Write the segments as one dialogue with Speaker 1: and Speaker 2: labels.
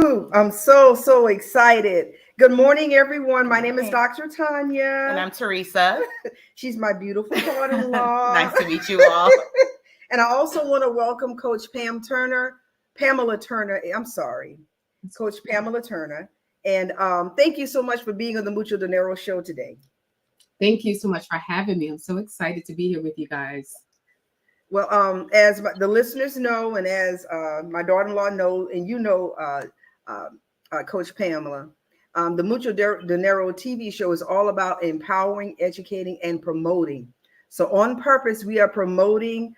Speaker 1: Ooh, I'm so excited. Good morning, everyone. My name is Dr.
Speaker 2: And
Speaker 1: Tonya.
Speaker 2: I'm Teresa.
Speaker 1: She's my beautiful daughter-in-law.
Speaker 2: Nice to meet you all.
Speaker 1: And I also want to welcome Coach Pamela Turner. I'm sorry, Coach Pamela Turner. And thank you so much for being on the Mucho Dinero show today.
Speaker 3: Thank you so much for having me. I'm so excited to be here with you guys.
Speaker 1: Well, as the listeners know, and as my daughter-in-law knows, and uh, Coach Pamela, the Dinero TV show is all about empowering, educating, and promoting. So, on purpose, we are promoting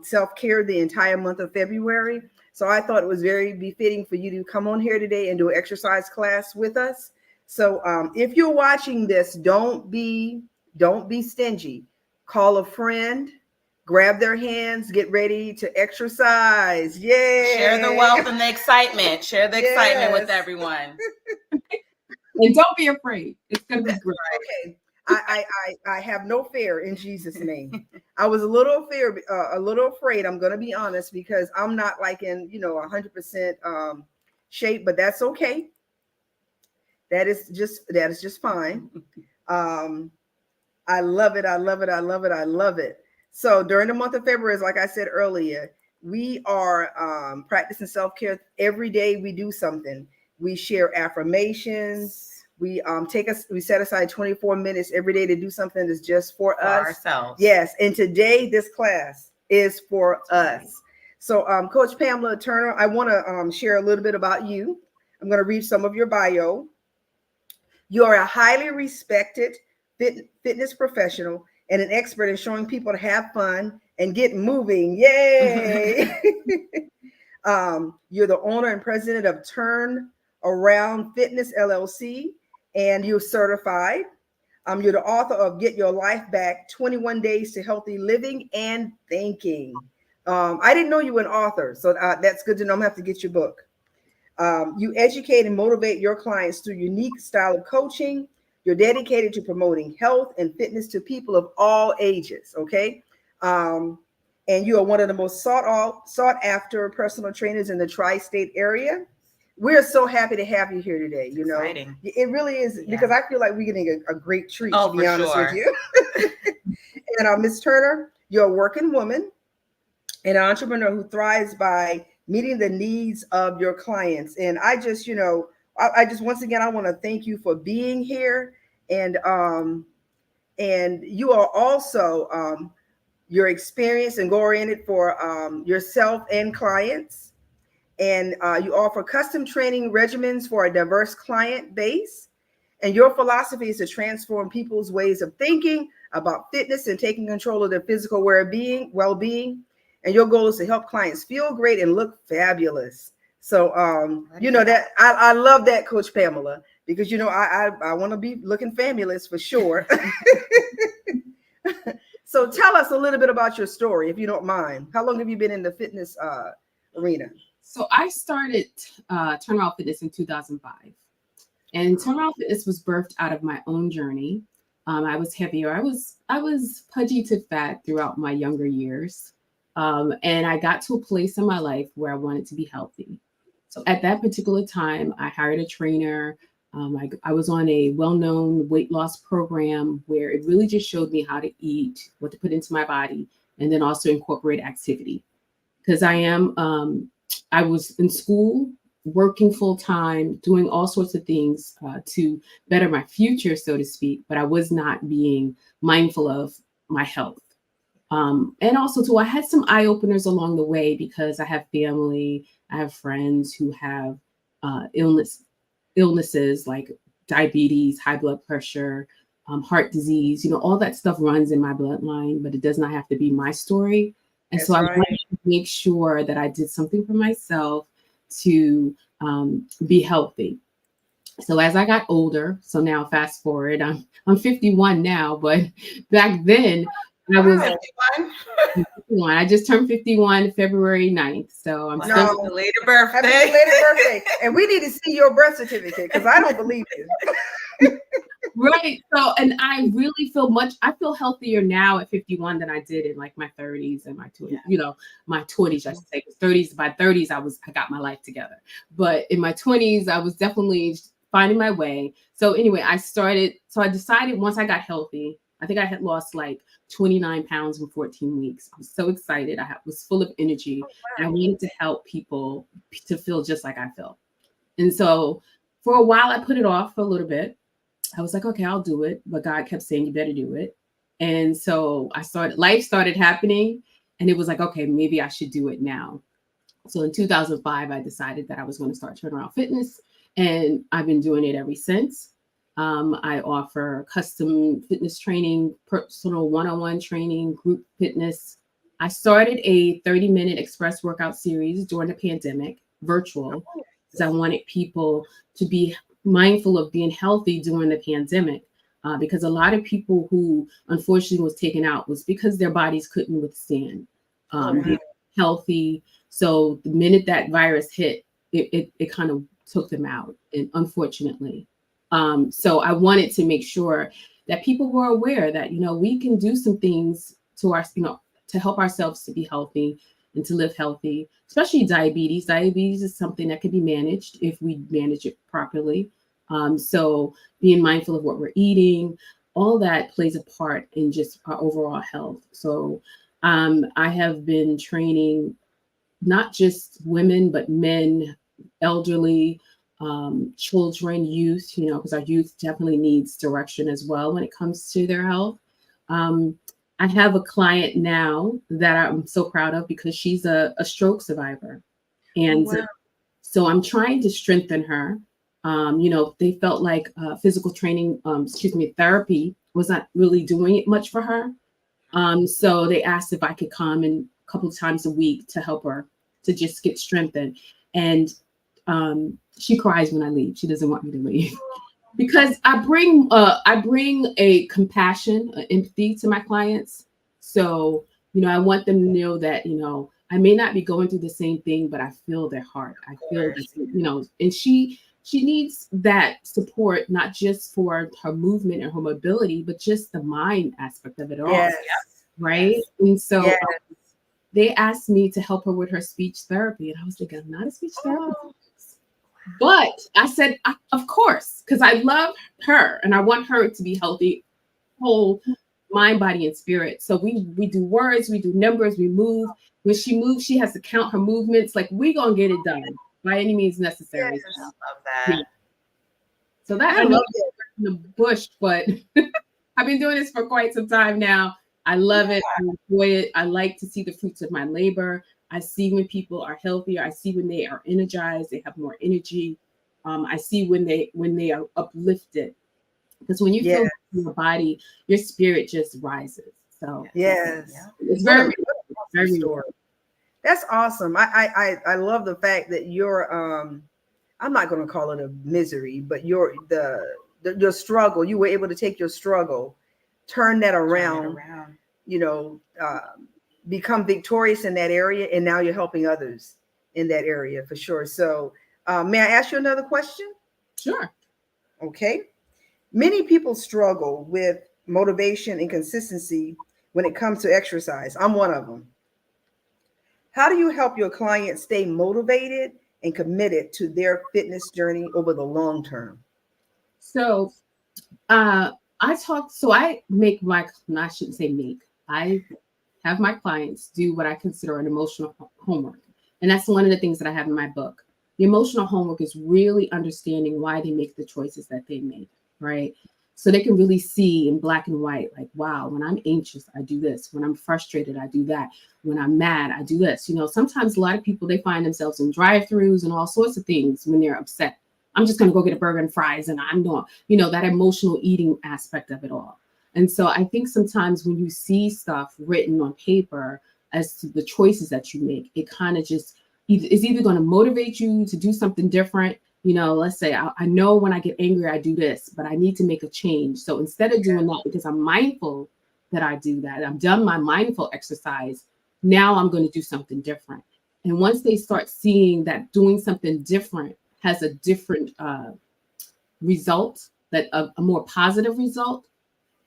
Speaker 1: self-care the entire month of February. So, I thought it was very befitting for you to come on here today and do an exercise class with us. So, if you're watching this, don't be stingy. Call a friend, grab their hands, get ready to exercise. Yay!
Speaker 2: Share the wealth and the excitement. Share the excitement with everyone.
Speaker 3: And don't be afraid. It's going to be great.
Speaker 1: Okay. I have no fear in Jesus' name. I was a little afraid. I'm going to be honest because I'm not like in 100% shape, but that's okay. That is just fine. I love it. I love it. I love it. I love it. So during the month of February, like I said earlier, we are practicing self-care. Every day we do something. We share affirmations. We set aside 24 minutes every day to do something that's just for us.
Speaker 2: Ourselves.
Speaker 1: Yes. And today this class is for us. So Coach Pamela Turner, I want to share a little bit about you. I'm going to read some of your bio. You are a highly respected fitness professional and an expert in showing people to have fun and get moving. Yay! You're the owner and president of Turn Around Fitness LLC, and you're certified. You're the author of Get Your Life Back, 21 Days to Healthy Living and Thinking. I didn't know you were an author, so that's good to know. I'm going to have to get your book. You educate and motivate your clients through unique style of coaching. You're dedicated to promoting health and fitness to people of all ages. Okay. And you are one of the most sought after personal trainers in the tri-state area. We're so happy to have you here today.
Speaker 2: Exciting.
Speaker 1: It really is because I feel like we're getting a great treat, to be honest with you. And Ms. Turner, you're a working woman, an entrepreneur who thrives by meeting the needs of your clients. And I just once again, I want to thank you for being here. And you are also your experience and oriented for yourself and clients. And you offer custom training regimens for a diverse client base. And your philosophy is to transform people's ways of thinking about fitness and taking control of their physical well-being. And your goal is to help clients feel great and look fabulous. So, that I love that, Coach Pamela, because, I want to be looking fabulous for sure. So tell us a little bit about your story, if you don't mind. How long have you been in the fitness arena?
Speaker 3: So I started Turn Around Fitness in 2005. And Turn Around Fitness was birthed out of my own journey. I was heavier. I was pudgy to fat throughout my younger years. And I got to a place in my life where I wanted to be healthy. So at that particular time, I hired a trainer. I was on a well-known weight loss program where it really just showed me how to eat, what to put into my body, and then also incorporate activity. Because I was in school, working full-time, doing all sorts of things to better my future, so to speak, but I was not being mindful of my health. And also, too, I had some eye openers along the way because I have family, I have friends who have illnesses like diabetes, high blood pressure, heart disease. All that stuff runs in my bloodline, but it does not have to be my story. And so I wanted to make sure that I did something for myself to be healthy. So as I got older, so now fast forward, I'm 51 now, but back then, I was 51. I just turned 51 February 9th. So I'm
Speaker 2: still happy belated birthday.
Speaker 1: Happy belated birthday. And we need to see your birth certificate because I don't believe it.
Speaker 3: Right. So, and I really I feel healthier now at 51 than I did in like my 30s and my 20s, my 20s, I should say, because by 30s, I got my life together. But in my 20s, I was definitely finding my way. So anyway, I decided once I got healthy, I think I had lost like 29 pounds in 14 weeks. I was so excited. Was full of energy, and I wanted to help people to feel just like I felt. And so for a while, I put it off for a little bit. I was like, okay, I'll do it. But God kept saying, you better do it. And so life started happening, and it was like, okay, maybe I should do it now. So in 2005, I decided that I was going to start Turnaround Fitness, and I've been doing it ever since. I offer custom fitness training, personal one-on-one training, group fitness. I started a 30-minute express workout series during the pandemic, virtual, because I wanted people to be mindful of being healthy during the pandemic. Because a lot of people who unfortunately was taken out was because their bodies couldn't withstand being healthy. So the minute that virus hit, it kind of took them out, and unfortunately. So I wanted to make sure that people were aware that, we can do some things to help ourselves to be healthy and to live healthy, especially diabetes. Diabetes is something that can be managed if we manage it properly. So being mindful of what we're eating, all that plays a part in just our overall health. So I have been training not just women, but men, elderly, children, youth, because our youth definitely needs direction as well when it comes to their health. I have a client now that I'm so proud of because she's a stroke survivor. And so I'm trying to strengthen her. They felt like physical training, therapy was not really doing it much for her. So they asked if I could come in a couple of times a week to help her to just get strengthened. And she cries when I leave. She doesn't want me to leave because I bring a compassion, empathy to my clients. So, I want them to know that, I may not be going through the same thing, but I feel their heart. I feel that, and she needs that support, not just for her movement and her mobility, but just the mind aspect of it all.
Speaker 1: Yes.
Speaker 3: Right. Yes. And so they asked me to help her with her speech therapy. And I was like, I'm not a speech therapist. But I said, of course, because I love her and I want her to be healthy, whole mind, body, and spirit. So we do words, we do numbers, we move. When she moves, she has to count her movements. Like, we're going to get it done by any means necessary.
Speaker 2: Yes, I love that.
Speaker 3: Yeah. So that I love it in the bush, but I've been doing this for quite some time now. I love it. I enjoy it. I like to see the fruits of my labor. I see when people are healthier. I see when they are energized. They have more energy. I see when they are uplifted. Because when you feel in your body, your spirit just rises. So it's very
Speaker 1: story. That's awesome. I love the fact that you're I'm not going to call it a misery, but your struggle, you were able to take your struggle, turn that around. Become victorious in that area, and now you're helping others in that area for sure. So may I ask you another question?
Speaker 3: Sure.
Speaker 1: Okay. Many people struggle with motivation and consistency when it comes to exercise. I'm one of them. How do you help your clients stay motivated and committed to their fitness journey over the long term?
Speaker 3: So I have my clients do what I consider an emotional homework. And that's one of the things that I have in my book. The emotional homework is really understanding why they make the choices that they make, right? So they can really see in black and white, like, wow, when I'm anxious, I do this. When I'm frustrated, I do that. When I'm mad, I do this. Sometimes a lot of people, they find themselves in drive-thrus and all sorts of things when they're upset. I'm just going to go get a burger and fries, and I'm doing, that emotional eating aspect of it all. And so I think sometimes when you see stuff written on paper as to the choices that you make, it kind of just is either going to motivate you to do something different. Let's say I know when I get angry, I do this, but I need to make a change. So instead of doing that, because I'm mindful that I do that, I've done my mindful exercise, now I'm going to do something different. And once they start seeing that doing something different has a different result, that a more positive result,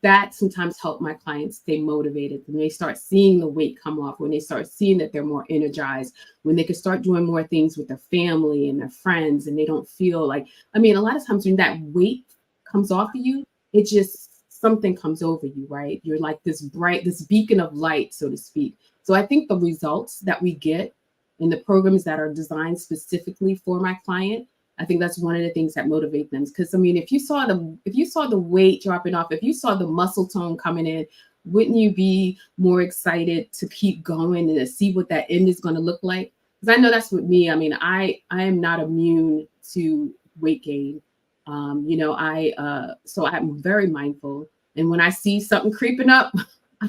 Speaker 3: that sometimes help my clients stay motivated when they start seeing the weight come off, when they start seeing that they're more energized, when they can start doing more things with their family and their friends, and they don't feel like, I mean, a lot of times when that weight comes off of you, it just, something comes over you, right? You're like this bright, this beacon of light, so to speak. So I think the results that we get in the programs that are designed specifically for my client, I think that's one of the things that motivate them. Because I mean, if you saw the weight dropping off, if you saw the muscle tone coming in, wouldn't you be more excited to keep going and to see what that end is going to look like? Because I know that's with me. I mean, I am not immune to weight gain. So I'm very mindful. And when I see something creeping up,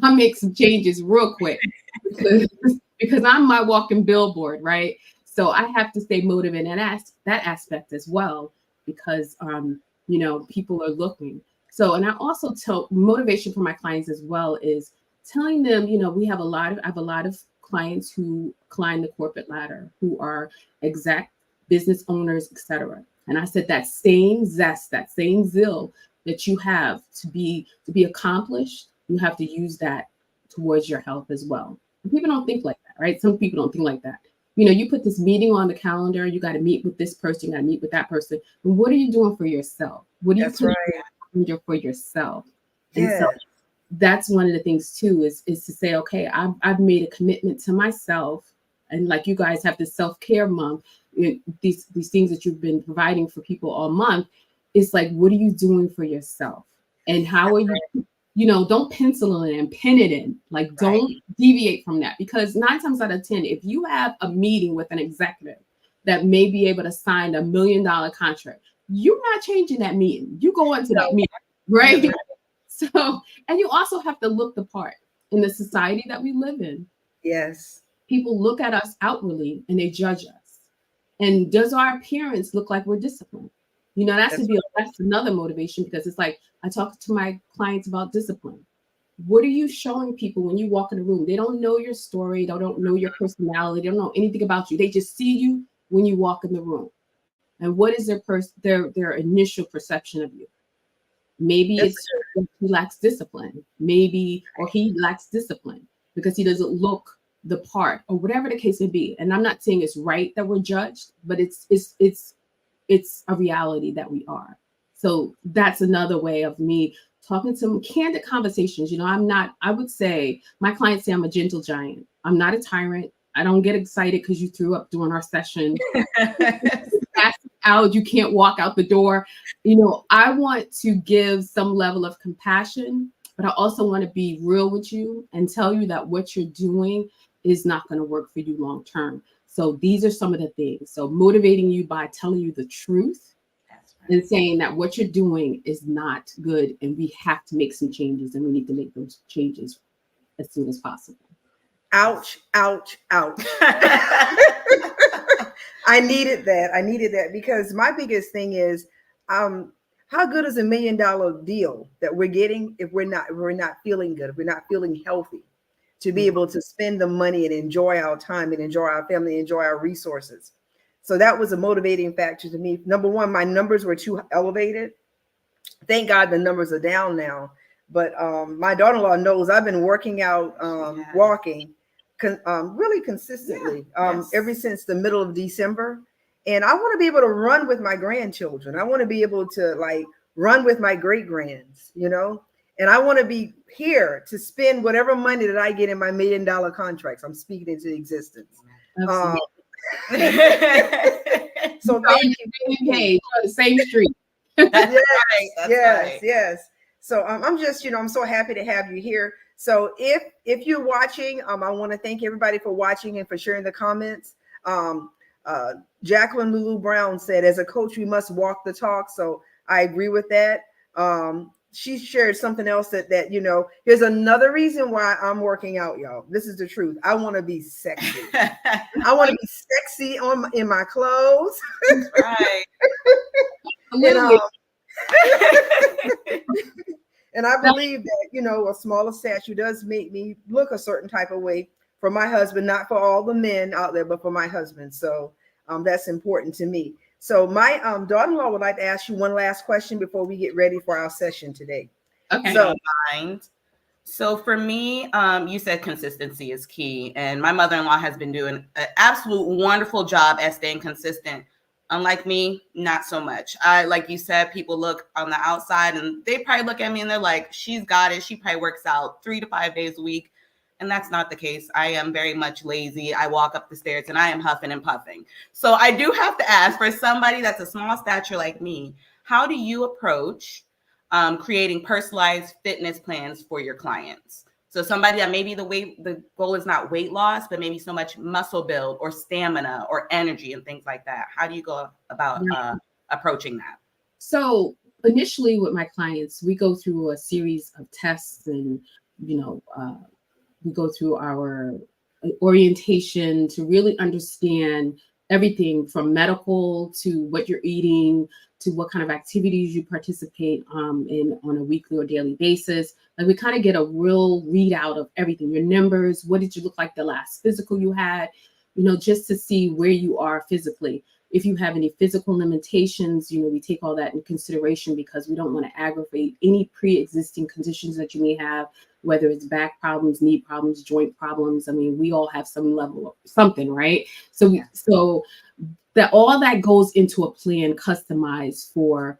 Speaker 3: I make some changes real quick because I'm my walking billboard, right? So I have to stay motivated in that aspect as well, because people are looking. So, and I also tell motivation for my clients as well is telling them, I have a lot of clients who climb the corporate ladder, who are exec business owners, etc. And I said that same zest, that same zeal that you have to be accomplished, you have to use that towards your health as well. And people don't think like that, right? Some people don't think like that. You put this meeting on the calendar, you got to meet with this person, you got to meet with that person. And what are you doing for yourself? What are you putting on the calendar for yourself? And so that's one of the things too, is to say, okay, I've made a commitment to myself. And like you guys have this self-care month, these things that you've been providing for people all month. It's like, what are you doing for yourself? And how are you, don't pencil it and pen it in. Like, don't deviate from that, because 9 times out of 10, if you have a meeting with an executive that may be able to sign $1 million contract, you're not changing that meeting. You go into that meeting, right? So, and you also have to look the part in the society that we live in.
Speaker 1: Yes.
Speaker 3: People look at us outwardly and they judge us. And does our appearance look like we're disciplined? That's another motivation, because it's like, I talk to my clients about discipline. What are you showing people when you walk in a room? They don't know your story. They don't know your personality. They don't know anything about you. They just see you when you walk in the room. And what is their initial perception of you? Maybe it's he lacks discipline. Maybe, or he lacks discipline because he doesn't look the part, or whatever the case may be. And I'm not saying it's right that we're judged, but it's a reality that we are. So that's another way of me talking to them, candid conversations. I would say, my clients say I'm a gentle giant. I'm not a tyrant. I don't get excited because you threw up during our session. Out, you can't walk out the door. I want to give some level of compassion, but I also want to be real with you and tell you that what you're doing is not going to work for you long term. So these are some of the things. So motivating you by telling you the truth and saying that what you're doing is not good, and we have to make some changes, and we need to make those changes as soon as possible.
Speaker 1: Ouch, ouch, ouch. I needed that because my biggest thing is, how good is $1 million deal that we're getting if we're not feeling good, if we're not feeling healthy, to be able to spend the money and enjoy our time and enjoy our family, enjoy our resources. So that was a motivating factor to me. Number one, my numbers were too elevated. Thank God the numbers are down now. But my daughter-in-law knows I've been working out, walking really consistently ever since the middle of December. And I want to be able to run with my grandchildren. I want to be able to run with my great grands, and I want to be here to spend whatever money that I get in my $1 million contracts. I'm speaking into existence. So thank you.
Speaker 3: Hey, the same street.
Speaker 1: Yes. So I'm just, I'm so happy to have you here. So if you're watching, I want to thank everybody for watching and for sharing the comments. Jacqueline Lulu Brown said, as a coach, we must walk the talk. So I agree with that. She shared something else that here's another reason why I'm working out, y'all. This is the truth. I want to be sexy. I want to be sexy in my clothes.
Speaker 2: Right.
Speaker 1: And I believe that, a smaller statue does make me look a certain type of way for my husband, not for all the men out there, but for my husband. So that's important to me. So my daughter-in-law would like to ask you one last question before we get ready for our session today.
Speaker 3: Okay.
Speaker 2: So, mind. So for me, you said consistency is key, and my mother-in-law has been doing an absolute wonderful job at staying consistent. Unlike me, not so much. Like you said, people look on the outside and they probably look at me and they're like, she's got it. She probably works out 3 to 5 days a week. And that's not the case. I am very much lazy. I walk up the stairs and I am huffing and puffing. So I do have to ask, for somebody that's a small stature like me, how do you approach creating personalized fitness plans for your clients? So somebody that maybe the goal is not weight loss, but maybe so much muscle build or stamina or energy and things like that. How do you go about approaching that?
Speaker 3: So initially with my clients, we go through a series of tests, and we go through our orientation to really understand everything from medical to what you're eating to what kind of activities you participate in on a weekly or daily basis. Like, we kind of get a real readout of everything, your numbers, what did you look like the last physical you had, just to see where you are physically. If you have any physical limitations, we take all that in consideration, because we don't want to aggravate any pre-existing conditions that you may have, whether it's back problems, knee problems, joint problems. I mean, we all have some level of something, right? So that all that goes into a plan customized for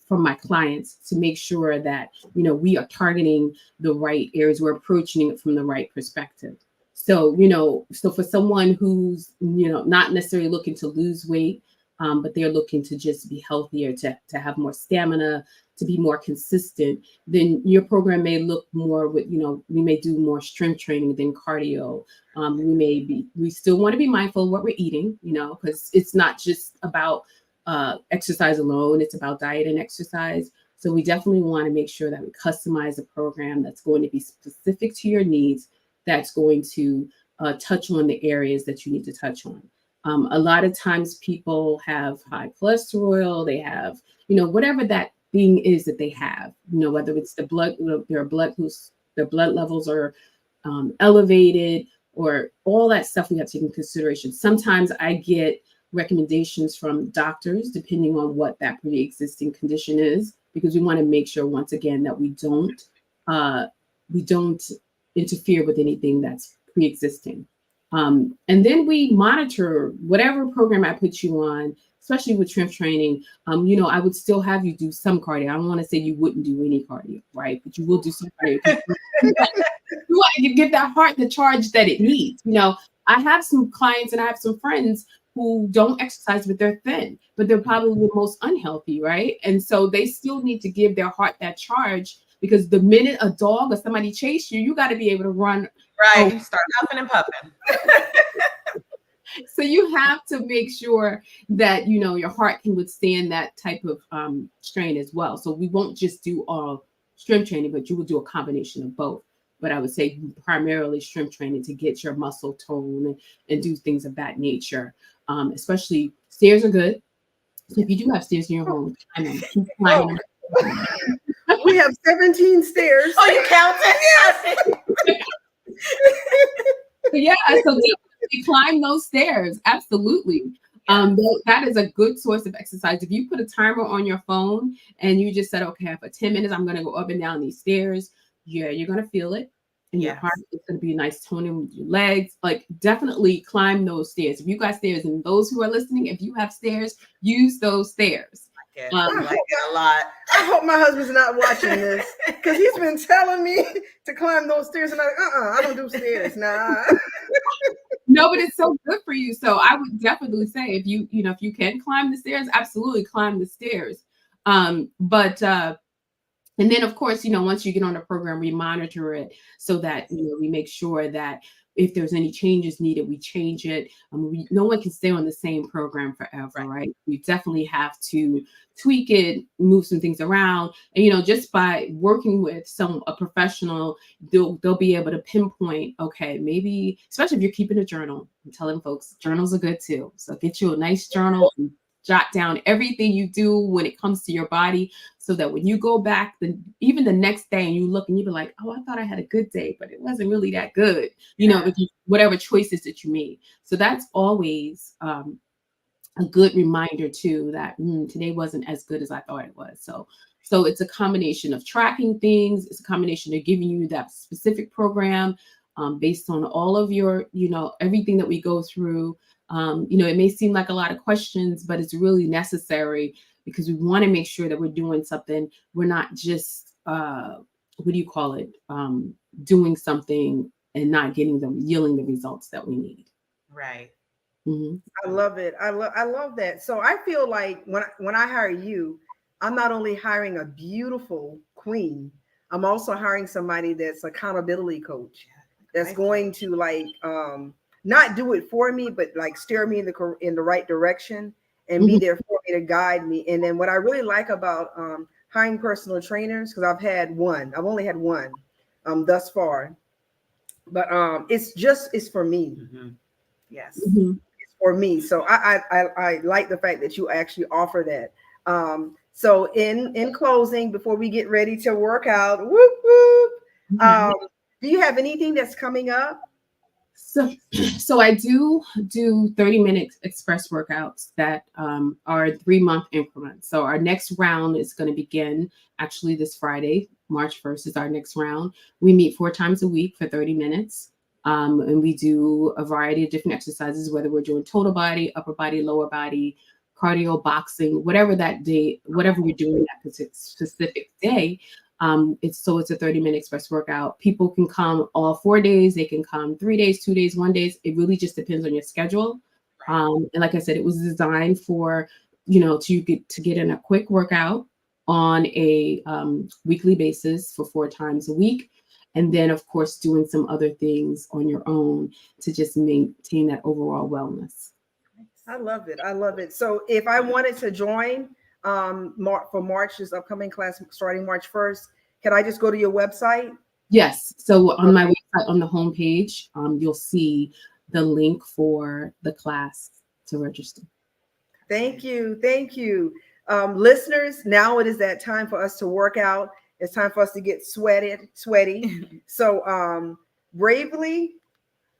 Speaker 3: my clients, to make sure that, we are targeting the right areas, we're approaching it from the right perspective. So, so for someone who's, not necessarily looking to lose weight, but they're looking to just be healthier, to have more stamina, to be more consistent, then your program may look more with, we may do more strength training than cardio. We still want to be mindful of what we're eating, because it's not just about exercise alone, it's about diet and exercise. So we definitely want to make sure that we customize a program that's going to be specific to your needs, that's going to touch on the areas that you need to touch on. A lot of times people have high cholesterol, they have, whatever that thing is that they have, whether it's the blood, their blood levels are elevated, or all that stuff we have to take into consideration. Sometimes I get recommendations from doctors, depending on what that pre-existing condition is, because we want to make sure, once again, that we don't interfere with anything that's pre-existing. And then we monitor whatever program I put you on, especially with strength training. I would still have you do some cardio. I don't want to say you wouldn't do any cardio, right? But you will do some cardio. You want to give that heart the charge that it needs. I have some clients and I have some friends who don't exercise, but they're thin, but they're probably the most unhealthy, right? And so they still need to give their heart that charge, because the minute a dog or somebody chase you, you got to be able to run.
Speaker 2: Right. Start huffing and puffing.
Speaker 3: So you have to make sure that, your heart can withstand that type of strain as well. So we won't just do all strength training, but you will do a combination of both. But I would say primarily strength training to get your muscle tone and do things of that nature. Especially stairs are good. So if you do have stairs in your home, keep climbing.
Speaker 1: We have 17 stairs.
Speaker 2: Oh, you counting?
Speaker 3: Yeah, so definitely climb those stairs. Absolutely. That is a good source of exercise. If you put a timer on your phone and you just said, okay, for 10 minutes, I'm going to go up and down these stairs. Yeah, you're going to feel it. And your heart is going to be a nice toning with your legs. Like, definitely climb those stairs. If you got stairs, and those who are listening, if you have stairs, use those stairs.
Speaker 2: I like it a lot.
Speaker 1: I hope my husband's not watching this, because he's been telling me to climb those stairs, and I'm like, I don't do stairs. Nah.
Speaker 3: No, but it's so good for you. So I would definitely say, if you can climb the stairs, absolutely climb the stairs. And then, of course, once you get on the program, we monitor it so that, we make sure that if there's any changes needed, we change it. No one can stay on the same program forever, right? You definitely have to tweak it, move some things around. And, just by working with a professional, they'll be able to pinpoint, okay, maybe, especially if you're keeping a journal. I'm telling folks, journals are good too. So get you a nice journal and jot down everything you do when it comes to your body, so that when you go back, even the next day, and you look and you be like, oh, I thought I had a good day, but it wasn't really that good, whatever choices that you made. So that's always a good reminder too that today wasn't as good as I thought it was. So it's a combination of tracking things. It's a combination of giving you that specific program based on all of your, everything that we go through. It may seem like a lot of questions, but it's really necessary because we want to make sure that we're doing something. We're not just, doing something and not yielding the results that we need.
Speaker 2: Right.
Speaker 3: Mm-hmm.
Speaker 1: I love it. I love that. So I feel like when I hire you, I'm not only hiring a beautiful queen, I'm also hiring somebody that's accountability coach, that's going to not do it for me, but like steer me in the right direction and be there for me to guide me. And then what I really like about hiring personal trainers, because I've only had one thus far, but it's for me.
Speaker 2: Mm-hmm. Yes.
Speaker 3: Mm-hmm.
Speaker 1: For me. So I like the fact that you actually offer that. So in closing, before we get ready to work out, whoop, whoop, do you have anything that's coming up?
Speaker 3: So I do 30-minute express workouts that are 3-month increments. So our next round is going to begin actually this Friday, March 1st is our next round. We meet 4 times a week for 30 minutes. And we do a variety of different exercises, whether we're doing total body, upper body, lower body, cardio, boxing, whatever we're doing that specific day. It's a 30-minute express workout. People can come all 4 days. They can come 3 days, 2 days, 1 day. It really just depends on your schedule. And like I said, it was designed for, to get in a quick workout on a weekly basis for 4 times a week. And then, of course, doing some other things on your own to just maintain that overall wellness.
Speaker 1: I love it. I love it. So if I wanted to join for March's upcoming class starting March 1st, can I just go to your website?
Speaker 3: Yes. So on my website, on the homepage, you'll see the link for the class to register.
Speaker 1: Thank you. Thank you. Listeners, now it is that time for us to work out. It's time for us to get sweaty. So bravely,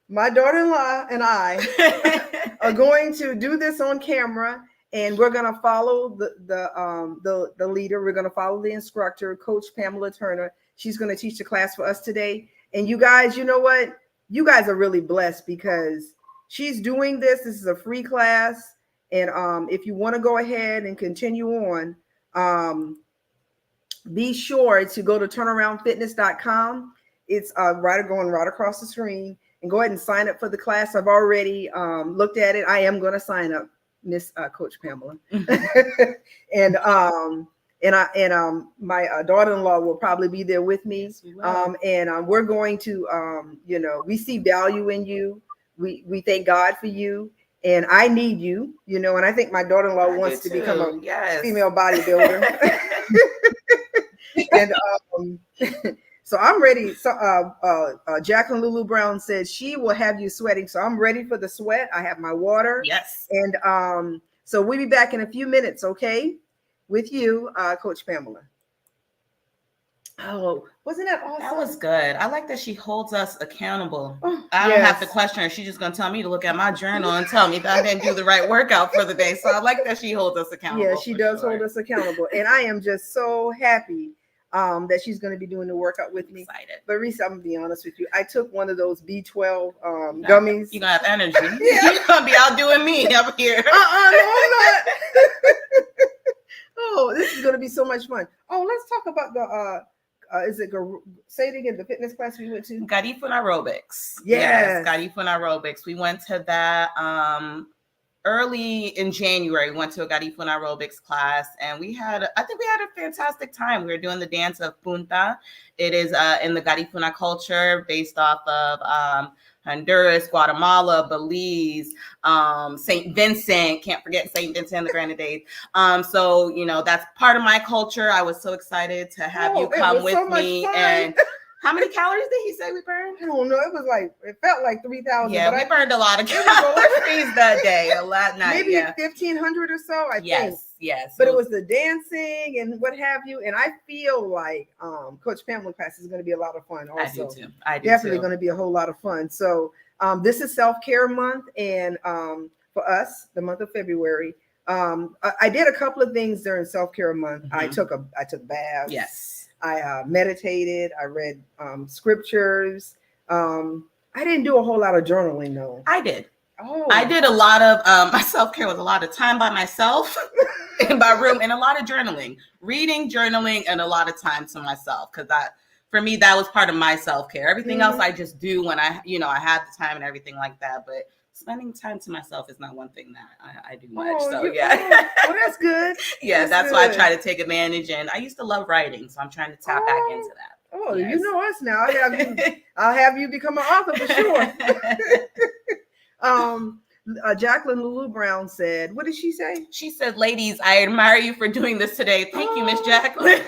Speaker 1: my daughter-in-law and I are going to do this on camera, and we're going to follow the leader. We're going to follow the instructor, Coach Pamela Turner. She's going to teach the class for us today. And you guys, you know what? You guys are really blessed because she's doing this. This is a free class. And if you want to go ahead and continue on, be sure to go to turnaroundfitness.com. It's going right across the screen, and go ahead and sign up for the class. I've already looked at it. I am going to sign up, Miss Coach Pamela. And my daughter-in-law will probably be there with me. And we're going to, we see value in you. We thank God for you. And I need you, and I think my daughter-in-law wants to become a female bodybuilder. And so I'm ready. So Jacqueline Lulu Brown said she will have you sweating. So I'm ready for the sweat. I have my water.
Speaker 2: Yes.
Speaker 1: And so we'll be back in a few minutes, okay? With you, Coach Pamela. Oh, wasn't that awesome?
Speaker 2: That was good. I like that she holds us accountable. I don't have to question her. She's just going to tell me to look at my journal and tell me that I didn't do the right workout for the day. So I like that she holds us accountable.
Speaker 1: Yeah, she does hold us accountable. And I am just so happy that she's going to be doing the workout with me.
Speaker 2: Excited.
Speaker 1: But Reese, I'm going to be honest with you. I took one of those B12 gummies.
Speaker 2: You're going to have energy. You're going to be outdoing me up here.
Speaker 1: No, I'm not. Oh, this is going to be so much fun. Oh, let's talk about the say it again, the fitness class we went to?
Speaker 2: Garifuna Aerobics.
Speaker 1: Yes.
Speaker 2: Garifuna Aerobics. We went to that early in January. We went to a Garifuna Aerobics class, and I think we had a fantastic time. We were doing the dance of Punta. It is in the Garifuna culture based off of Honduras, Guatemala, Belize, St. Vincent, can't forget St. Vincent and the Grenadines. So, that's part of my culture. I was so excited to have you come with me. And how many calories did he say we burned?
Speaker 1: I don't know. It felt like 3,000.
Speaker 2: Yeah, we burned a lot of calories that day, a lot night.
Speaker 1: Maybe 1,500 or so, I think.
Speaker 2: Yes.
Speaker 1: But it was the dancing and what have you. And I feel like Coach Pamela class is going to be a lot of fun also.
Speaker 2: I do
Speaker 1: Definitely
Speaker 2: too.
Speaker 1: going to be a whole lot of fun. So this is self-care month. And for us, the month of February. I did a couple of things during self-care month. I took baths.
Speaker 2: Yes.
Speaker 1: I meditated. I read scriptures. I didn't do a whole lot of journaling though.
Speaker 2: I did.
Speaker 1: Oh,
Speaker 2: I did a lot of my self-care was a lot of time by myself in my room and a lot of journaling, reading, journaling, and a lot of time to myself. Because for me, that was part of my self-care. Everything else I just do when I have the time and everything like that. But spending time to myself is not one thing that I do much. Well,
Speaker 1: that's good.
Speaker 2: That's why I try to take advantage. And I used to love writing, so I'm trying to tap back into that.
Speaker 1: Oh, yes. You know us now. I'll have you become an author for sure. Jacqueline Lulu Brown said, what did she say?
Speaker 2: She said, ladies, I admire you for doing this today. Thank you, Miss Jacqueline.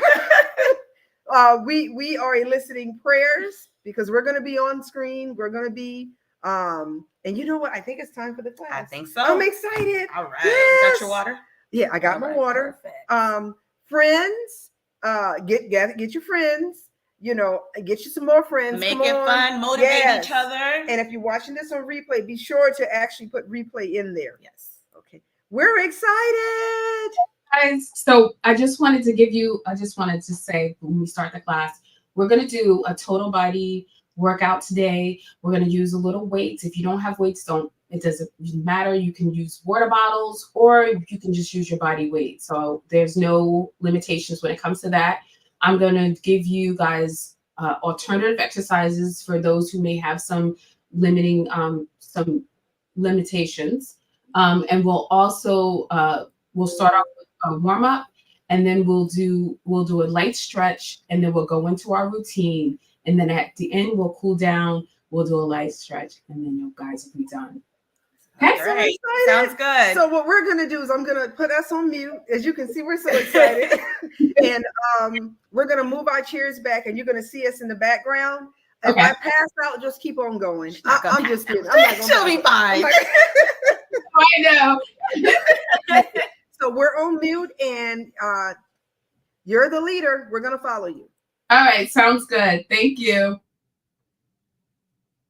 Speaker 1: We are eliciting prayers because we're going to be on screen. We're going to be, and you know what? I think it's time for the class.
Speaker 2: I think so.
Speaker 1: I'm excited.
Speaker 2: All right.
Speaker 1: Yes.
Speaker 2: You got your water?
Speaker 1: Yeah, I got my water. Perfect. Friends, get your friends. Get you some more friends.
Speaker 2: Make it fun, motivate each other.
Speaker 1: And if you're watching this on replay, be sure to actually put replay in there.
Speaker 2: Yes.
Speaker 1: Okay. We're excited.
Speaker 3: Guys, so I just wanted to say when we start the class, we're going to do a total body workout today. We're going to use a little weights. If you don't have weights, it doesn't matter. You can use water bottles or you can just use your body weight. So there's no limitations when it comes to that. I'm going to give you guys alternative exercises for those who may have some some limitations. And we'll also, we'll start off with a warm up, and then we'll do a light stretch, and then we'll go into our routine. And then at the end, we'll cool down, we'll do a light stretch, and then you guys will be done.
Speaker 2: Okay, great. Sounds good.
Speaker 1: So what we're going to do is I'm going to put us on mute. As you can see, we're so excited. And we're going to move our chairs back, and you're going to see us in the background. If I pass out, just keep on going. I'm just kidding.
Speaker 2: She'll be fine.
Speaker 3: I know.
Speaker 1: So we're on mute, and you're the leader. We're going to follow you.
Speaker 3: All right. Sounds good. Thank you.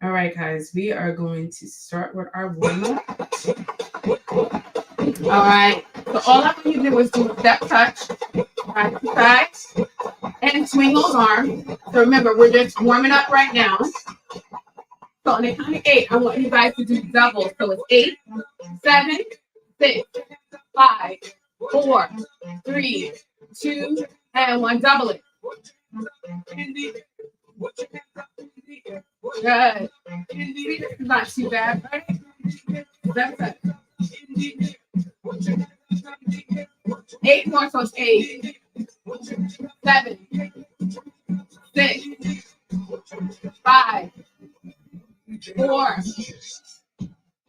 Speaker 3: All right, guys, we are going to start with our warm-up. All right, so all I want you to do is do a step touch, side to side, and swing those arms. So remember, we're just warming up right now. So on the count of 8, I want you guys to do doubles. So it's 8, 7, 6, 5, 4, 3, 2, and 1. Double it. Good. See, this is not too bad, right? That's it. 8 more, so it's 8, 7, 6, 5, 4,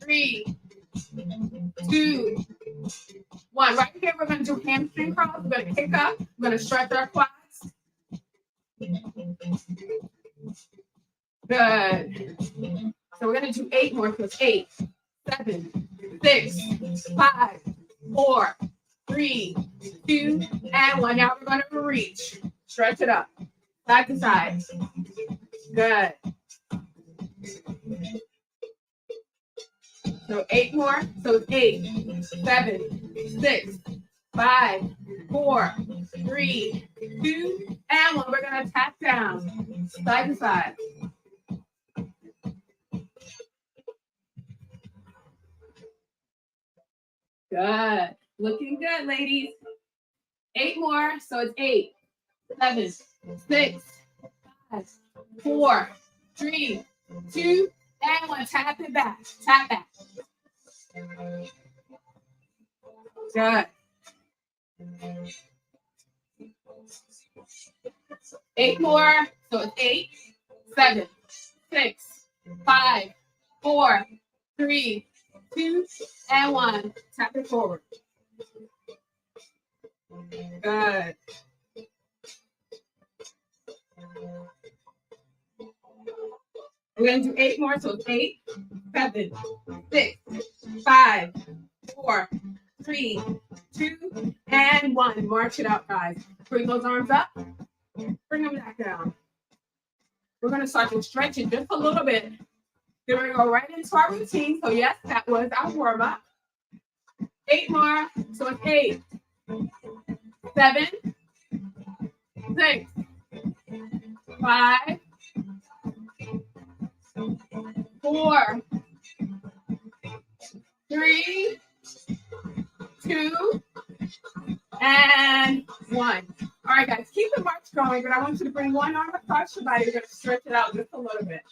Speaker 3: 3, 2, 1. Right here, we're going to do hamstring curls. We're going to kick up. We're going to stretch our quads. Good. So we're going to do 8 more. So it's 8, 7, 6, 5, 4, 3, 2, and 1. Now we're going to reach. Stretch it up. Side to side. Good. So 8 more. So it's 8, 7, 6, 5, 4, 3, 2, and 1. We're going to tap down. Side to side. Good. Looking good, ladies. 8 more. So it's 8, 7, 6, 5, 4, 3, 2, and 1. Tap it back. Tap back. Good. 8 more. So it's 8, 7, 6, 5, 4, 3, 2, and 1. Tap it forward. Good. We're going to do 8 more. So it's 8, 7, 6, 5, 4, 3, 2, and 1. March it out, guys. Bring those arms up. Bring them back down. We're going to start to stretch it just a little bit. Then we're going to go right into our routine. So yes, that was our warm-up. 8 more. So it's 8, 7, 6, 5, 4, 3, 2, and 1. All right, guys, keep the march going, but I want you to bring one arm across your body. You're going to stretch it out just a little bit.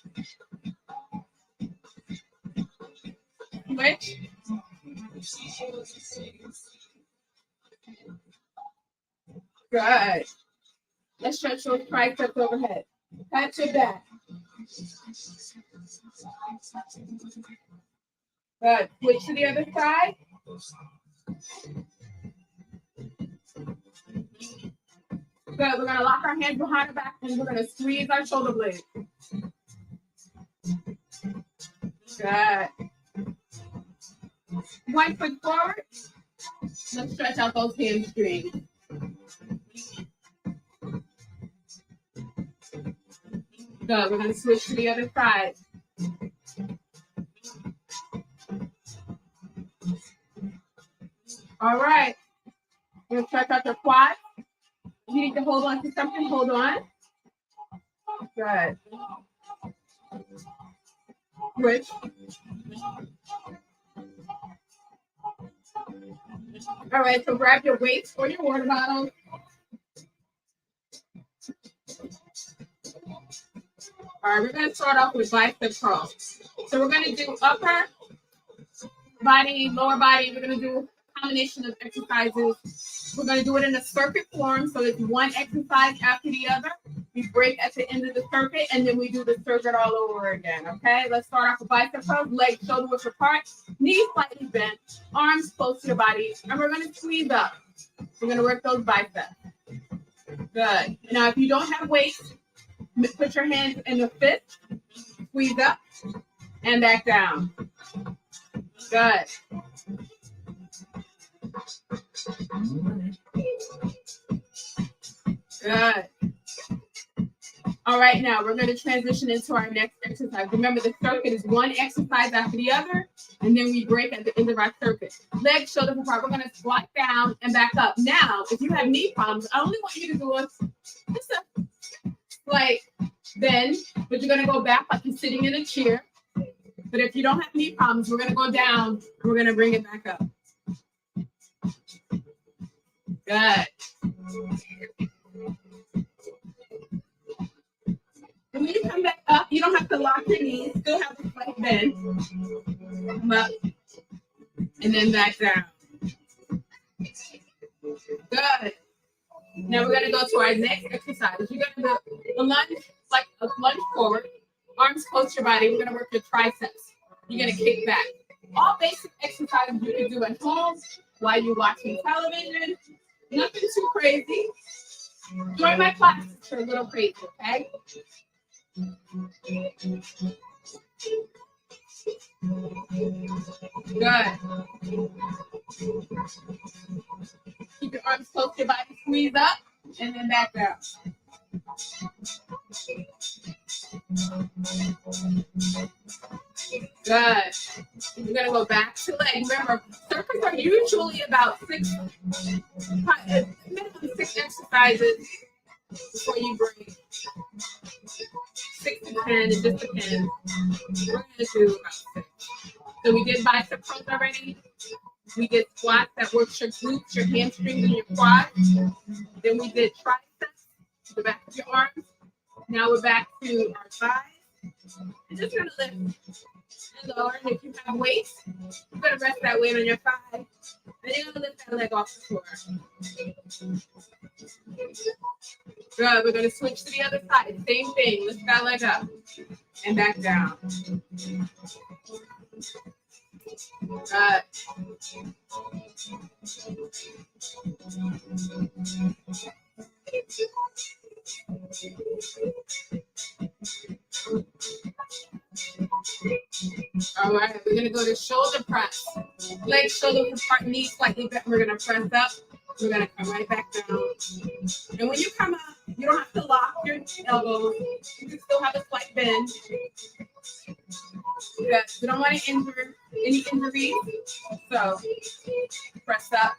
Speaker 3: Switch. Good. Let's stretch those triceps overhead. Pat your back. Good. Switch to the other side. Good. We're going to lock our hands behind our back and we're going to squeeze our shoulder blades. Good. 1 foot forward. Let's stretch out those hamstrings. Good. We're going to switch to the other side. All right. We're going to stretch out your quads. If you need to hold on to something, hold on. Good. Switch. All right, so grab your weights or your water bottle. All right, we're going to start off with bicep curls. So we're going to do upper body, lower body. We're going to do a combination of exercises. We're going to do it in a circuit form. So it's one exercise after the other. We break at the end of the circuit, and then we do the circuit all over again, okay? Let's start off with bicep curls, legs shoulder width apart, knees slightly bent, arms close to the body, and we're going to squeeze up. We're going to work those biceps. Good. Now, if you don't have weights, put your hands in the fist, squeeze up, and back down. Good. Good. All right, now we're going to transition into our next exercise. Remember, the circuit is one exercise after the other, and then we break at the end of our circuit. Legs shoulder apart. We're going to squat down and back up. Now, if you have knee problems, I only want you to do just a slight bend, but you're going to go back like you're sitting in a chair. But if you don't have knee problems, we're going to go down. We're going to bring it back up. Good. And when you come back up, you don't have to lock your knees. Still have the slight bend. Come up. And then back down. Good. Now we're going to go to our next exercise. You're going to do a lunge, like a lunge forward. Arms close to your body. We're going to work your triceps. You're going to kick back. All basic exercises you can do at home while you're watching television. Nothing too crazy. Join my classes for a little crazy, okay? Good. Keep your arms close to your body, squeeze up, and then back down. Good. We're going to go back to leg. Remember, circuits are usually about minimum 6 exercises before you break. 6 to 10, it just depends. We're going to do about 6. So we did bicep curls already. We did squats that works your glutes, your hamstrings, and your quads. Then we did triceps, the back of your arms. Now we're back to our thighs. We're just going to lift and lower. And if you have weights, you're going to rest that weight on your thigh. And you're going to lift that leg off the floor. Good. We're going to switch to the other side. Same thing. Lift that leg up and back down. Good. All right, we're going to go to shoulder press. Legs shoulder apart, knees slightly bent. We're going to press up. We're going to come right back down. And when you come up, you don't have to lock your elbows. You can still have a slight bend. Good. We don't want to injure Any injuries? So press up,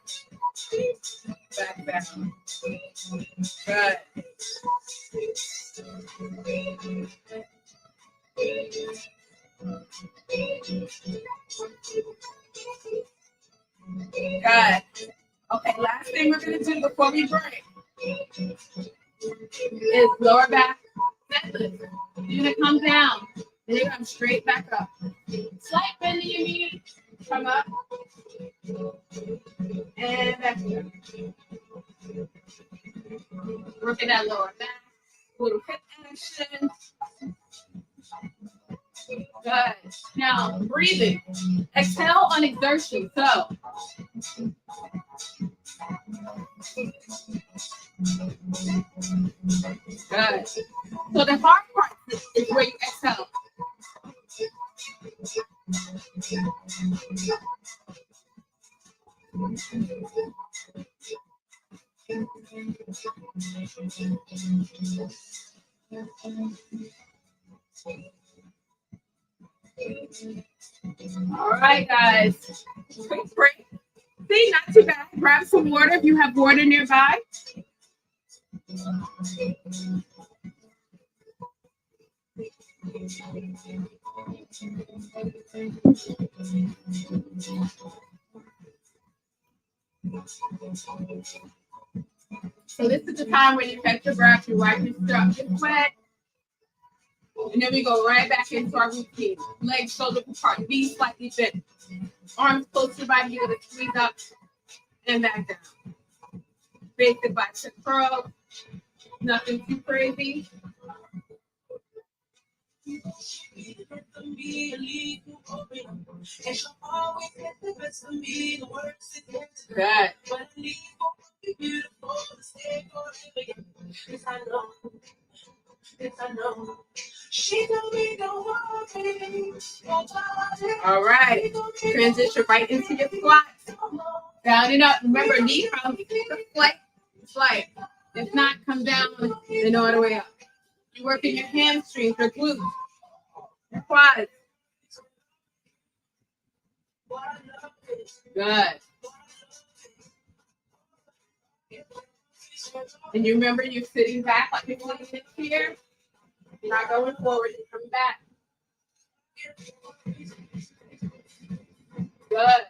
Speaker 3: back down. Good. Good. Okay, last thing we're gonna do before we break is lower back deadlift. You're gonna come down, then you're gonna come straight back up. Slight bend in your knee, come up, and back down. Working that lower back, little hip action. Good. Now breathing. Exhale on exertion. So good. So the hard part is where you exhale. All right, guys. Quick break. See, not too bad. Grab some water if you have water nearby. So this is the time when you catch your breath, you wipe your sweat, and then we go right back into our routine. Legs shoulder apart, knees slightly bent, arms close to your body. You're gonna squeeze up and back down. Basic bicep curl, nothing too crazy. Good. All right. Transition right into your squats. Down and up. Remember, knee from flight. If not, come down and all the way up. You're working your hamstrings, your glutes, your quads. Good. And you remember you're sitting back like you're going to sit here. You're not going forward, you're coming back. Good.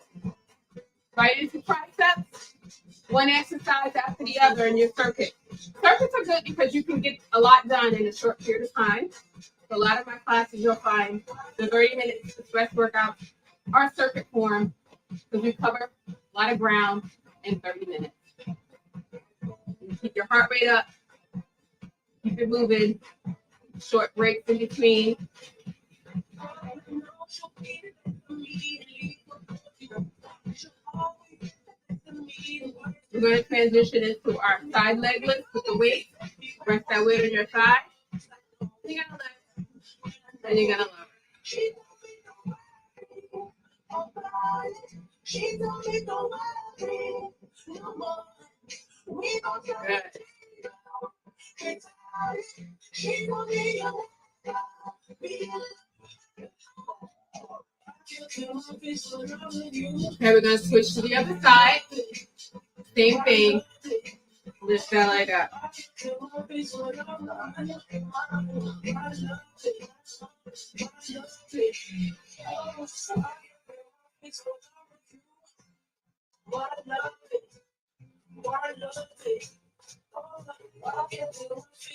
Speaker 3: Right into triceps. One exercise after the other in your circuit. Circuits are good because you can get a lot done in a short period of time. So a lot of my classes you'll find the 30-minute stress workouts are circuit form because you cover a lot of ground in 30 minutes. You keep your heart rate up, keep it moving, short breaks in between. We're going to transition into our side leg lift with the weight. Rest that weight on your thigh. You're going to lift, and you're going to lower. Good. Okay, we're going to switch to the other side. Same thing. Lift that leg up.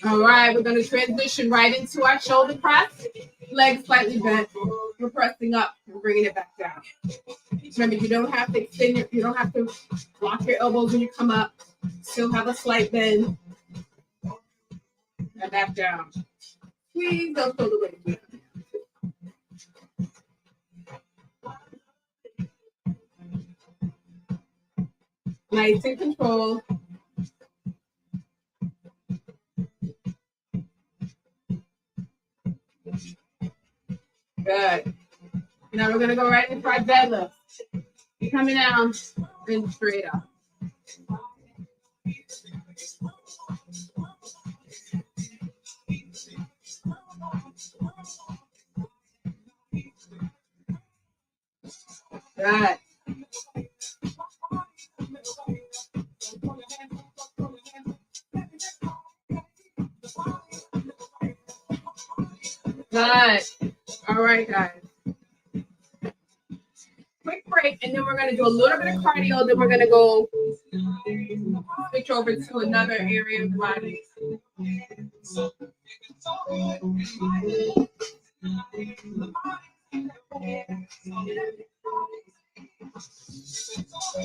Speaker 3: All right, we're going to transition right into our shoulder press. Legs slightly bent. We're pressing up and bringing it back down. Remember, you don't have to extend you don't have to lock your elbows when you come up. Still have a slight bend. And back down. Squeeze those shoulder blades. Nice and controlled. Good. Now we're going to go right into our deadlift. You're coming down and straight up. Good. Good. All right, guys. Quick break, and then we're going to do a little bit of cardio. Then we're going to go switch over to another area of the body.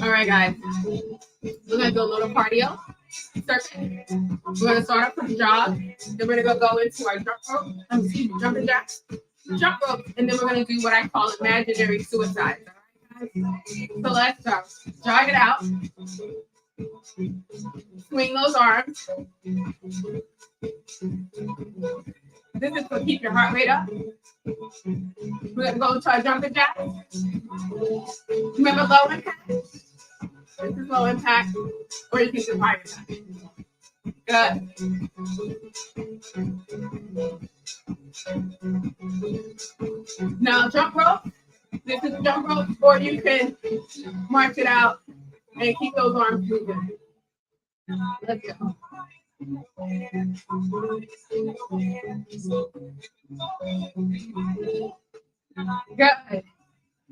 Speaker 3: All right, guys. We're going to do a little cardio. Circuit. We're going to start off with a jog. Then we're going to go into our jump rope. Jumping jacks. Jump rope. And then we're going to do what I call imaginary suicide. All right, guys? So let's go. Jog it out. Swing those arms. This is to keep your heart rate up. We're going to go to our jumping jack. Remember low impact? This is low impact. Or you can do high impact. Good. Now jump rope. This is jump rope, or you can march it out and keep those arms moving. Let's go. Good.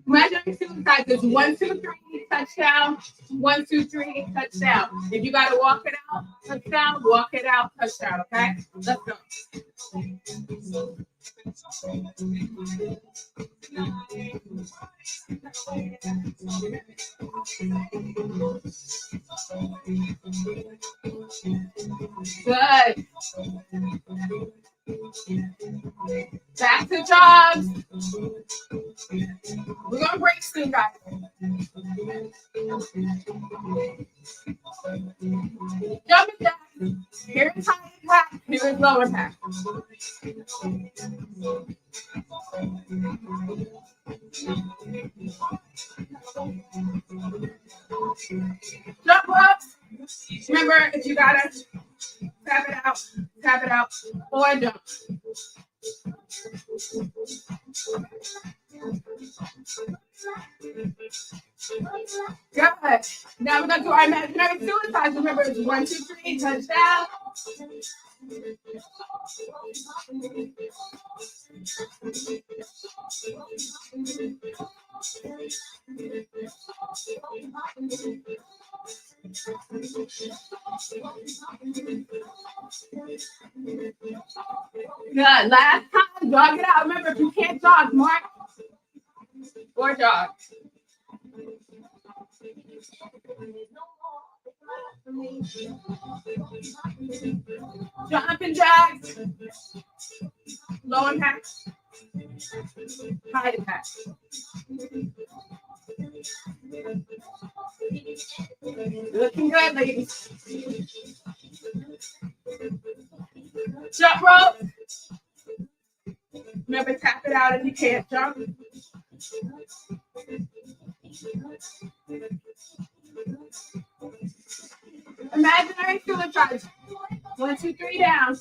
Speaker 3: Imaginary suicide is 1, 2, 3, touchdown. 1, 2, 3, touchdown. If you gotta walk it out, touchdown. Walk it out, touchdown. Okay, let's go. Good. Back to jogs. We're gonna break soon, guys. Jumping jack. Here is high impact. Here is low impact. Jump ups. Remember, if you gotta tap it out, or jump. Good. Now we're gonna do our imaginary suicides. Remember, it's 1, 2, 3, touchdown. Good. Last time, jog it out. Remember, if you can't jog, mark or jog. Jumping jacks. Low impact. High impact. Looking good, ladies. Jump rope. Remember, tap it out if you can't jump. Imaginary suicides. 1, 2, 3 down.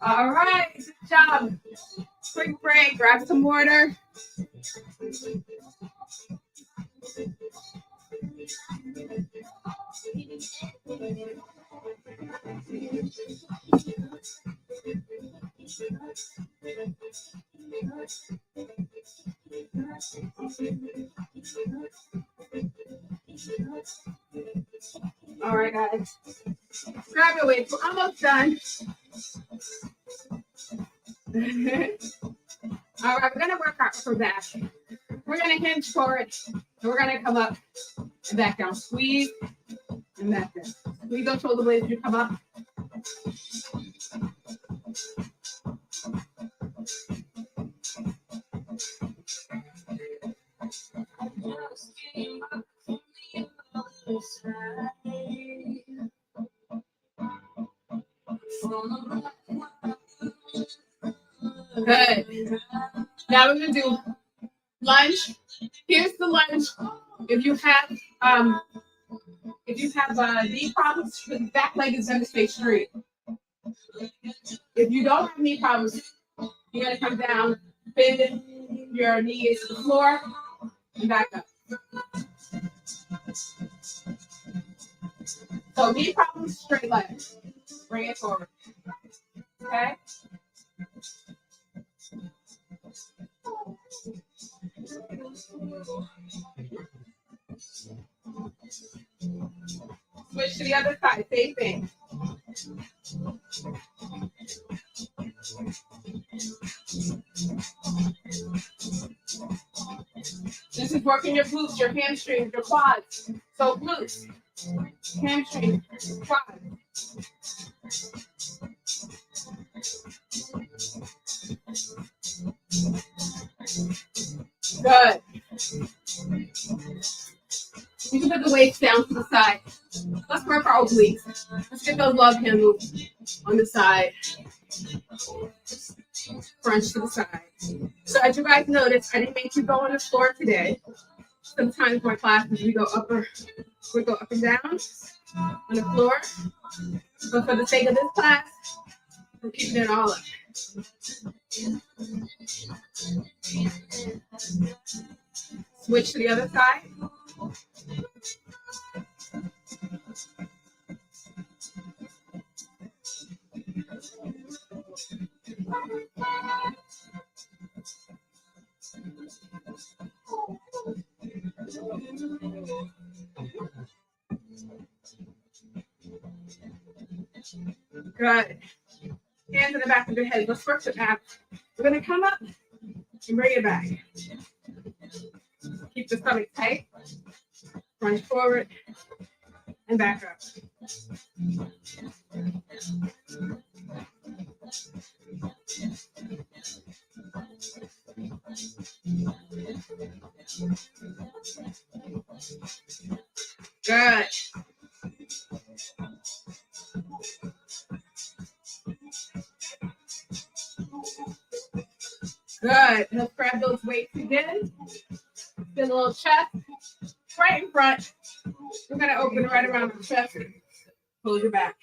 Speaker 3: All right, good job. Quick break, grab some water. All right, guys. Grab your weights. We're almost done. All right, we're going to work our upper back. We're going to hinge forward, and we're going to come up and back down. Squeeze and back down. Squeeze those shoulder blades as you come up. Good. Now we're going to do lunge. Here's the lunge. If you have knee problems, the back leg is gonna stay straight. If you don't have knee problems, you're gonna come down, bend your knees to the floor, and back up. So knee problems, straight leg. Bring it forward. Okay? Switch to the other side, same thing. This is working your glutes, your hamstrings, your quads. So glutes, hamstrings, quads. Good. You can put the weights down to the side. Let's work our obliques. Let's get those love handles on the side. Crunch to the side. So as you guys notice, I didn't make you go on the floor today. Sometimes my classes we go up and down on the floor. But for the sake of this class, we're keeping it all up. Switch to the other side. Good. Hands in the back of your head. Let's work the abs. We're going to come up and bring it back. Keep the stomach tight. Crunch forward and back up. Good. Good. Let's grab those weights again. Spin a little chest. Right in front. We're going to open right around the chest. Hold your back.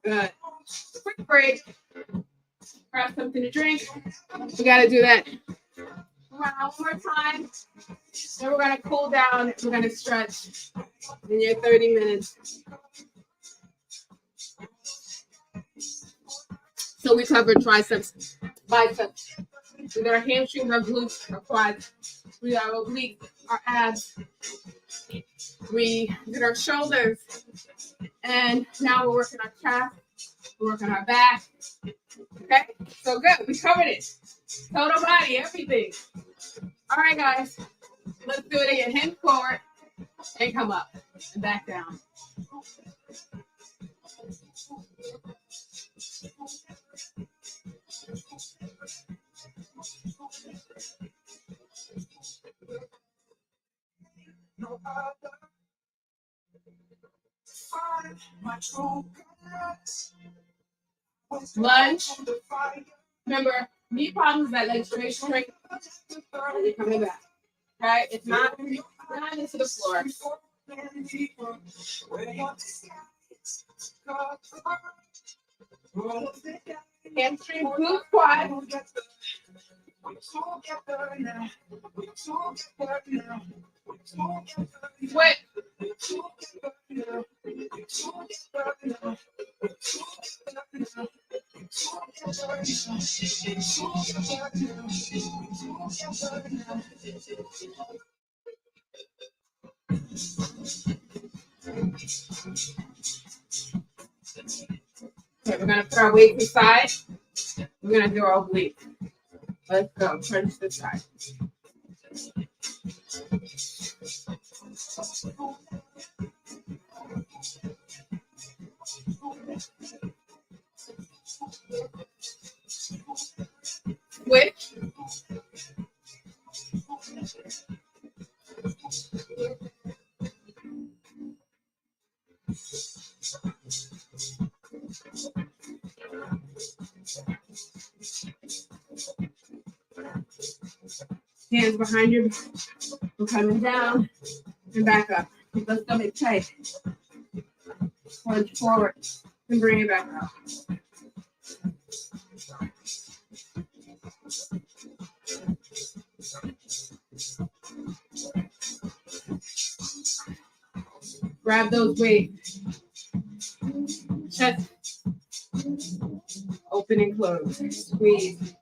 Speaker 3: Good. Quick break. Grab something to drink. We got to do that one more time. Then we're going to cool down. We're going to stretch in your 30 minutes. So we covered triceps, biceps. We got our hamstrings, our glutes, our quads. We got our obliques, our abs. We did our shoulders. And now we're working our chest. We're working our back. Okay? So good. We covered it. Total body, everything. All right, guys. Let's do it again. Hands forward and come up and back down. Lunge. Remember, knee problems, that leg straight. And you're coming back. Okay? It's not into the floor. Hamstring, glute, quad. Switch. Okay, we're gonna put our weight aside. We're gonna do our oblique. Let's go. Crunch this side. Hands behind your back. We're coming down and back up. Keep the stomach tight. Punch forward and bring it back up. Grab those weights. Chest. Open and close. Squeeze.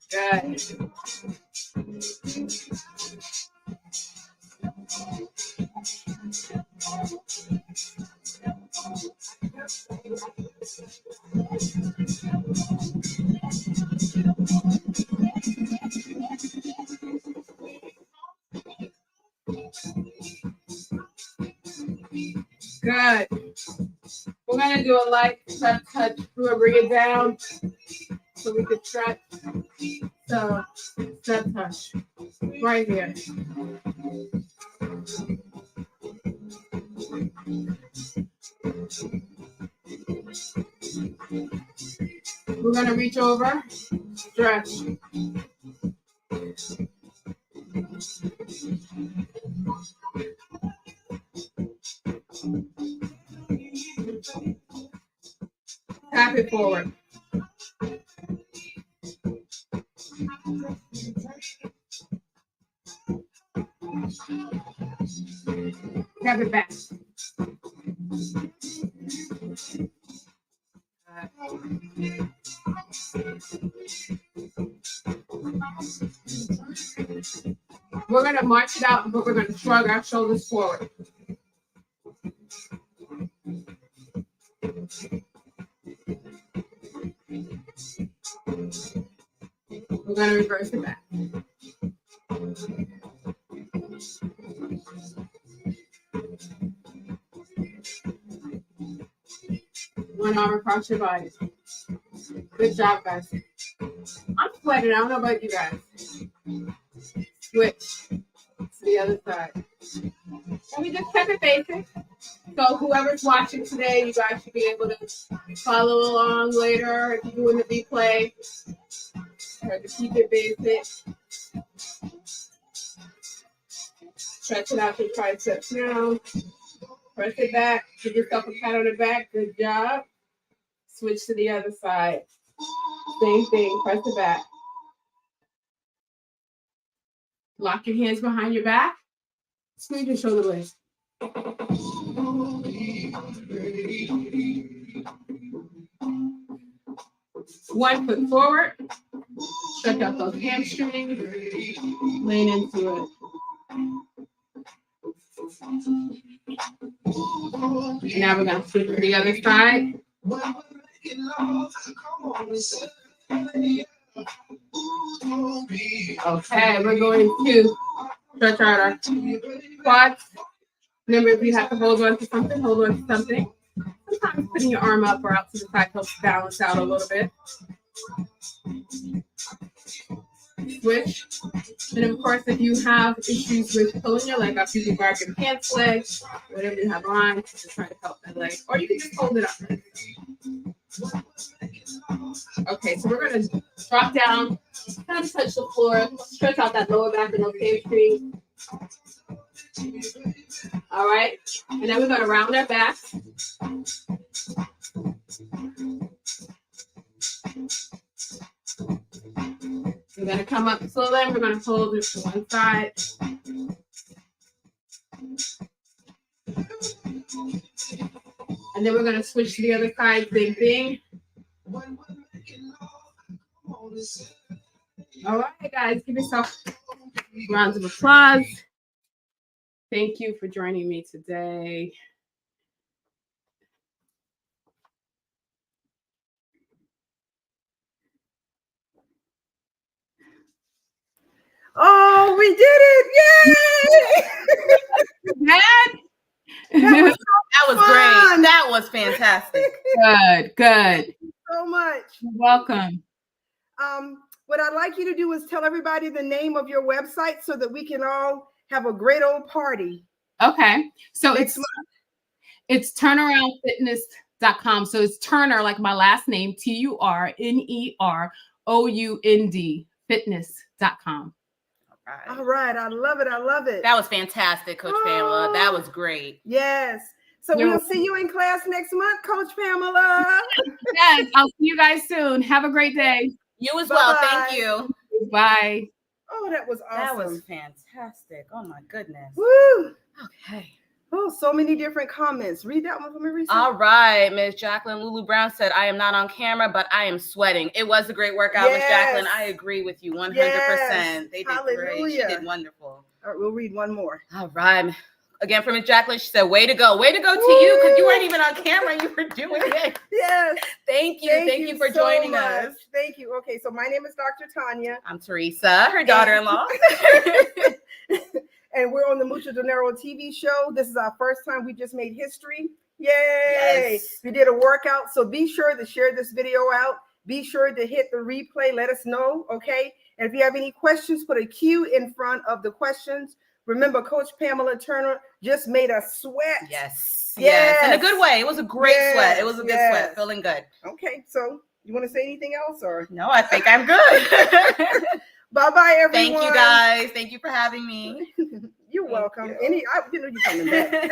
Speaker 3: Good. Good. We're going to do a light step touch. We're going to bring it down so we can stretch. So, step touch. Right here. We're going to reach over, stretch. Tap it forward. Tap it back. We're going to march it out, but we're going to shrug our shoulders forward. We're going to reverse it back. One arm across your body. Good job, guys. I'm sweating. I don't know about you guys. Switch to the other side. And we just kept it basic. So whoever's watching today, you guys should be able to follow along later if you're doing the replay. Try to keep it basic. Stretch it out your triceps now. Press it back. Give yourself a pat on the back. Good job. Switch to the other side. Same thing. Press it back. Lock your hands behind your back. Squeeze your shoulder blades. One foot forward. Stretch out those hamstrings. Lean into it. Now we're going to switch to the other side. Okay, we're going to stretch out our quads. Remember, if you have to hold on to something, hold on to something. Sometimes putting your arm up or out to the side helps balance out a little bit. Switch. And of course, if you have issues with Tonya, like if you can grab your pants leg, whatever you have on, just try to help that leg. Or you can just hold it up. Okay, so we're going to drop down, kind of touch the floor, stretch out that lower back and those hamstrings. All right, and then we're going to round our back. We're going to come up slowly, and we're going to hold it to one side. And then we're going to switch to the other side, same thing. All right, guys, give yourself rounds of applause. Thank you for joining me today.
Speaker 1: Oh, we did it! Yay!
Speaker 2: That was great. That was fantastic.
Speaker 3: Good.
Speaker 1: Thank you so much.
Speaker 3: You're welcome.
Speaker 1: What I'd like you to do is tell everybody the name of your website so that we can all have a great old party.
Speaker 3: Okay. So
Speaker 1: Next
Speaker 3: it's turnaroundfitness.com. So it's Turner, like my last name, TURNER, OUNDfitness.com.
Speaker 1: All right. I love it. I love it.
Speaker 2: That was fantastic, Coach Pamela. That was great.
Speaker 1: Yes. So
Speaker 3: You're
Speaker 1: we'll see you in class next month, Coach Pamela.
Speaker 3: Yes, I'll see you guys soon. Have a great day.
Speaker 2: You as well.
Speaker 1: Bye-bye.
Speaker 2: Thank you.
Speaker 3: Bye.
Speaker 1: Oh, that was awesome.
Speaker 2: That was fantastic. Oh my goodness.
Speaker 1: Woo.
Speaker 2: Okay.
Speaker 1: Oh, so many different comments. Read that one for me, Reese.
Speaker 2: All right. Miss Jacqueline Lulu Brown said, I am not on camera, but I am sweating. It was a great workout, Miss Jacqueline. I agree with you 100%.
Speaker 1: Yes.
Speaker 2: They did
Speaker 1: Hallelujah.
Speaker 2: great. She did wonderful.
Speaker 1: All right, we'll read one more.
Speaker 2: All right. Again, from Miss Jacqueline, she said, way to go. Way to go to you, because you weren't even on camera. You were doing it.
Speaker 1: Yes.
Speaker 2: Thank you. Thank you for
Speaker 1: so
Speaker 2: joining
Speaker 1: much.
Speaker 2: us.
Speaker 1: Thank you. Okay, so my name is Dr. Tonya.
Speaker 2: I'm Teresa, her daughter-in-law.
Speaker 1: And we're on the Mucho Dinero TV show. This is our first time. We just made history. Yay!
Speaker 2: Yes.
Speaker 1: We did a workout. So be sure to share this video out. Be sure to hit the replay. Let us know, okay? And if you have any questions, put a Q in front of the questions. Remember, Coach Pamela Turner just made us sweat.
Speaker 2: Yes.
Speaker 1: Yes.
Speaker 2: In a good way. It was a great sweat. It was a good
Speaker 1: Yes.
Speaker 2: sweat. Feeling good.
Speaker 1: Okay, so you want to say anything else, or?
Speaker 2: No, I think I'm good.
Speaker 1: Bye-bye, everyone.
Speaker 2: Thank you, guys. Thank you for having me.
Speaker 1: You're welcome.
Speaker 2: you.
Speaker 1: I knew you're coming back.